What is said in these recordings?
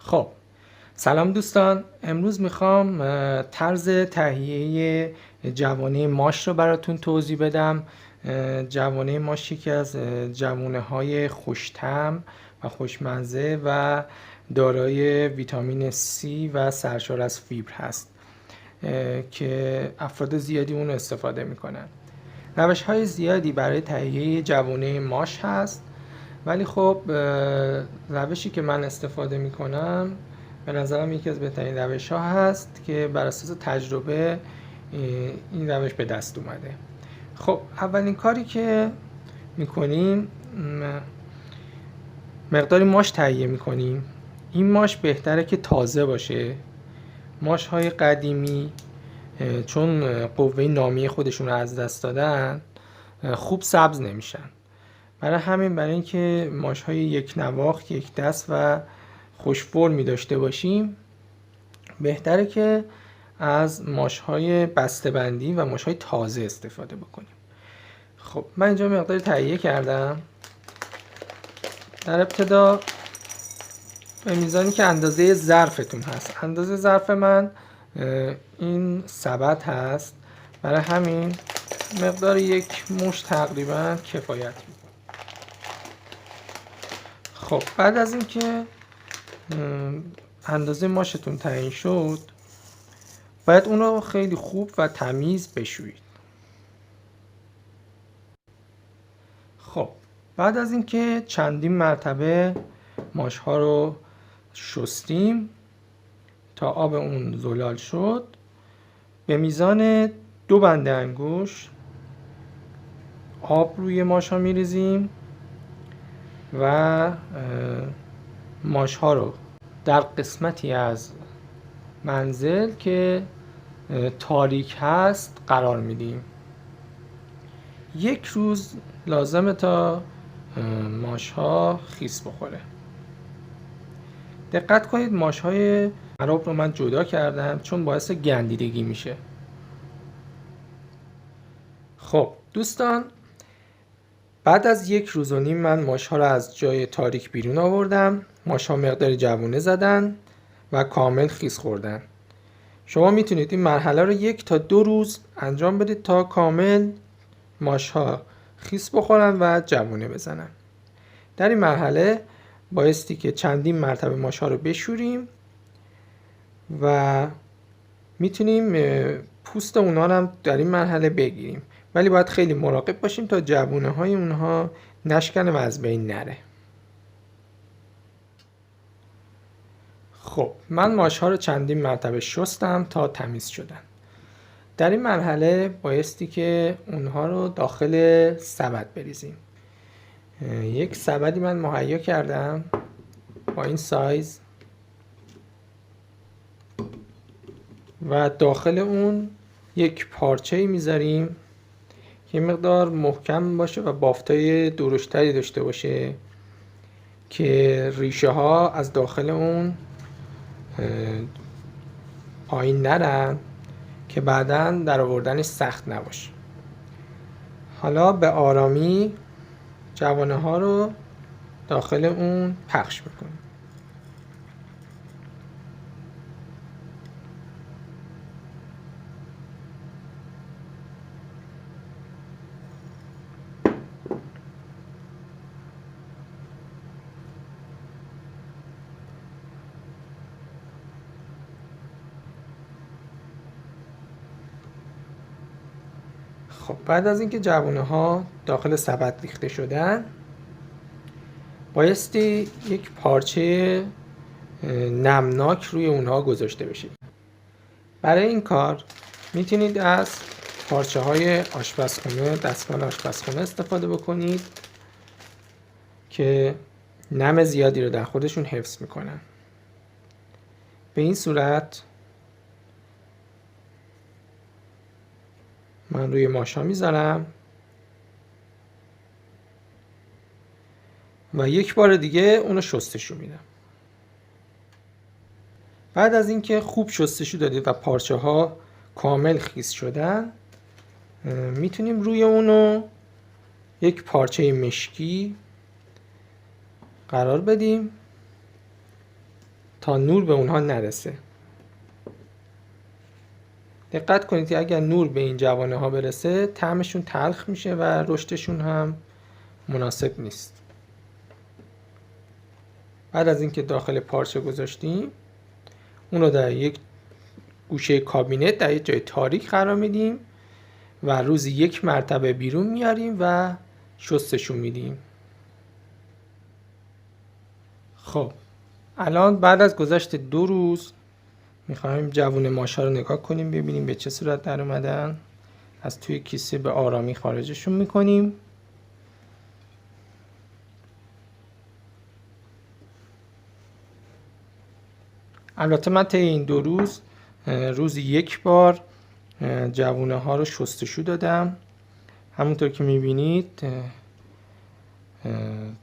خب، سلام دوستان. امروز میخوام طرز تهیه جوانه ماش رو براتون توضیح بدم. جوانه ماش یکی از جوانه های خوش‌طعم و خوشمزه و دارای ویتامین C و سرشار از فیبر هست که افراد زیادی اون رو استفاده میکنن. روش های زیادی برای تهیه جوانه ماش هست، ولی خب روشی که من استفاده میکنم به نظرم یکی از بهترین روش ها هست که بر اساس تجربه این روش به دست اومده. خب اولین کاری که میکنیم مقداری ماش تهیه میکنیم. این ماش بهتره که تازه باشه. ماش های قدیمی چون قوه نامی خودشون رو از دست دادن خوب سبز نمیشن. برای اینکه ماش‌های یک نواخت، یک دست و خوش فرمی داشته باشیم، بهتره که از ماش‌های بسته‌بندی و ماش‌های تازه استفاده بکنیم. خب من اینجا مقداری تهیه کردم. در ابتدا به میزانی که اندازه ظرفتون هست. اندازه ظرف من این سبد هست، برای همین مقدار یک مشت تقریبا کفایت می‌کنه. خب بعد از اینکه اندازه ماشتون تعیین شد، باید اون رو خیلی خوب و تمیز بشویید. خب بعد از اینکه چندین مرتبه ماش ها رو شستیم تا آب اون زلال شد، به میزان 2 بنده انگوش آب روی ماش ها میریزیم و ماش ها رو در قسمتی از منزل که تاریک هست قرار میدیم. 1 روز لازمه تا ماش ها خیس بخوره. دقت کنید ماش های خراب رو من جدا کردم چون باعث گندیدگی میشه. خب دوستان، بعد از 1 روز و نیم من ماش ها رو از جای تاریک بیرون آوردم. ماش ها مقدار جوونه زدن و کامل خیس خوردن. شما میتونید این مرحله رو 1 تا 2 روز انجام بدید تا کامل ماش ها خیس بخورن و جوونه بزنن. در این مرحله بایستی که چندین مرتبه ماش ها رو بشوریم و میتونیم پوست اونها رو هم در این مرحله بگیریم، ولی باید خیلی مراقب باشیم تا جوونه های اونها نشکنه و از بین نره. خب من ماش ها رو چندین مرتبه شستم تا تمیز شدن. در این مرحله بایستی که اونها رو داخل سبد بریزیم. یک سبدی من مهیا کردم با این سایز و داخل اون یک پارچه‌ای میذاریم که مقدار محکم باشه و بافتای درشتری داشته باشه که ریشه ها از داخل اون پایین نرن که بعداً در آوردنش سخت نباشه. حالا به آرامی جوانه ها رو داخل اون پخش میکنیم. خب بعد از اینکه جوانه ها داخل سبد ریخته شدن، بایستی یک پارچه نمناک روی اونها گذاشته بشه. برای این کار میتونید از پارچه های آشپزخونه، دستمال آشپزخونه استفاده بکنید که نم زیادی رو در خودشون حفظ میکنن. به این صورت من روی ماشا میذارم و یک بار دیگه اونو شستشو میدم. بعد از اینکه خوب شستشو دادید و پارچه ها کامل خیس شدن، میتونیم روی اونو یک پارچه مشکی قرار بدیم تا نور به اونها نرسه. دقت کنید که اگر نور به این جوانه ها برسه طعمشون تلخ میشه و رشدشون هم مناسب نیست. بعد از اینکه داخل پارچه گذاشتیم، اون رو در یک گوشه کابینت در یک جای تاریک قرار میدیم و روزی 1 مرتبه بیرون میاریم و شستشون میدیم. خب الان بعد از گذشت 2 روز میخوایم جوون ماشا رو نگاه کنیم ببینیم به چه صورت در اومدن. از توی کیسه به آرامی خارجشون میکنیم. البته من طی این 2 روز روزی 1 بار جوونه ها رو شستشو دادم. همونطور که میبینید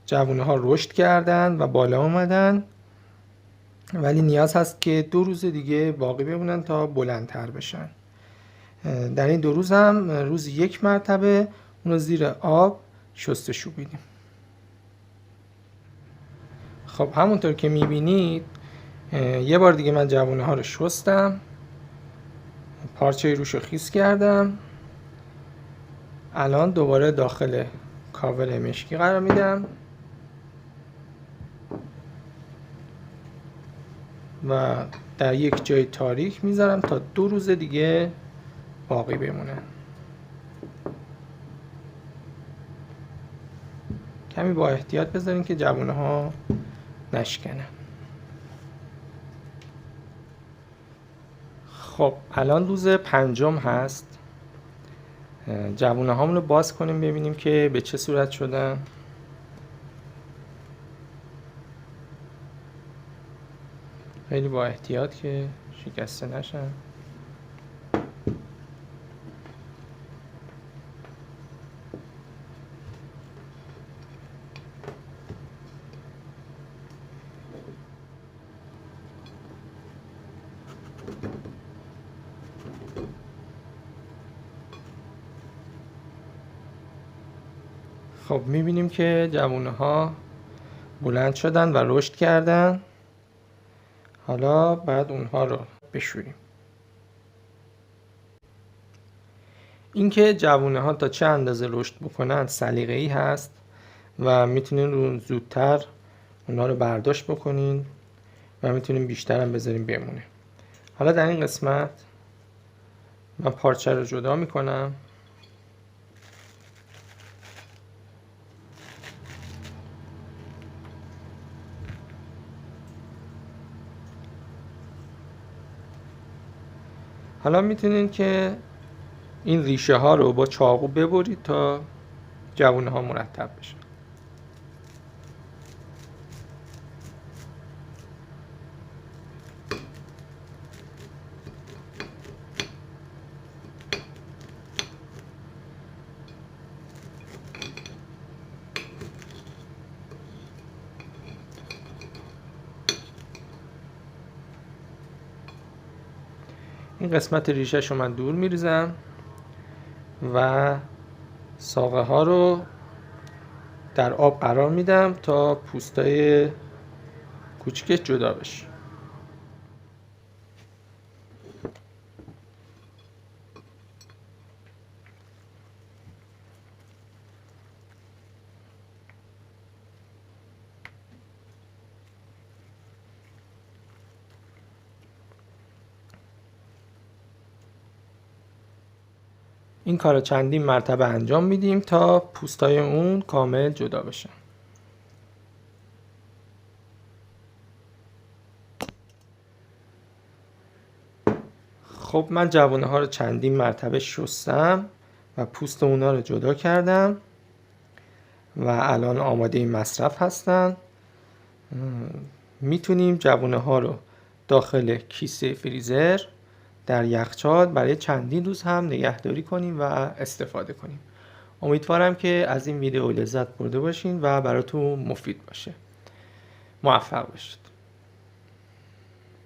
جوونه ها رشد کردن و بالا اومدن، ولی نیاز هست که 2 روز دیگه باقی بمونن تا بلندتر بشن. در این 2 روز هم روزی 1 مرتبه اون رو زیر آب شستشو بدیم. خب همونطور که میبینید یه بار دیگه من جوونه ها رو شستم، پارچه روش رو خیس کردم. الان دوباره داخل کاور مشکی قرار میدم و در یک جای تاریک میذارم تا 2 روز دیگه باقی بمونه. کمی با احتیاط بذارین که جوونه ها نشکنن. خب الان روز 5 هست. جوونه هامون رو باز کنیم ببینیم که به چه صورت شدن. خیلی با احتیاط که شکسته نشن. خب میبینیم که جوونه ها بلند شدن و رشد کردن. حالا باید اونها رو بشوریم. اینکه جوونه ها تا چه اندازه رشد بکنن سلیقه‌ای هست و میتونین رو زودتر اونها رو برداشت بکنین و میتونین بیشتر هم بذارین بمونه. حالا در این قسمت من پارچه رو جدا میکنم. حالا میتونین که این ریشه ها رو با چاقو ببرید تا جوونه ها مرتب بشن. این قسمت ریشه شو من دور میریزم و ساقه ها رو در آب قرار میدم تا پوستای کوچیکش جدا بشه. این کار چندین مرتبه انجام میدیم تا پوستای اون کامل جدا بشه. خب من جوانه ها رو چندین مرتبه شستم و پوست اونا رو جدا کردم و الان آماده مصرف هستن. میتونیم جوانه ها رو داخل کیسه فریزر در یخچال برای چندین روز هم نگهداری کنیم و استفاده کنیم. امیدوارم که از این ویدیو لذت برده باشین و براتون مفید باشه. موفق باشید.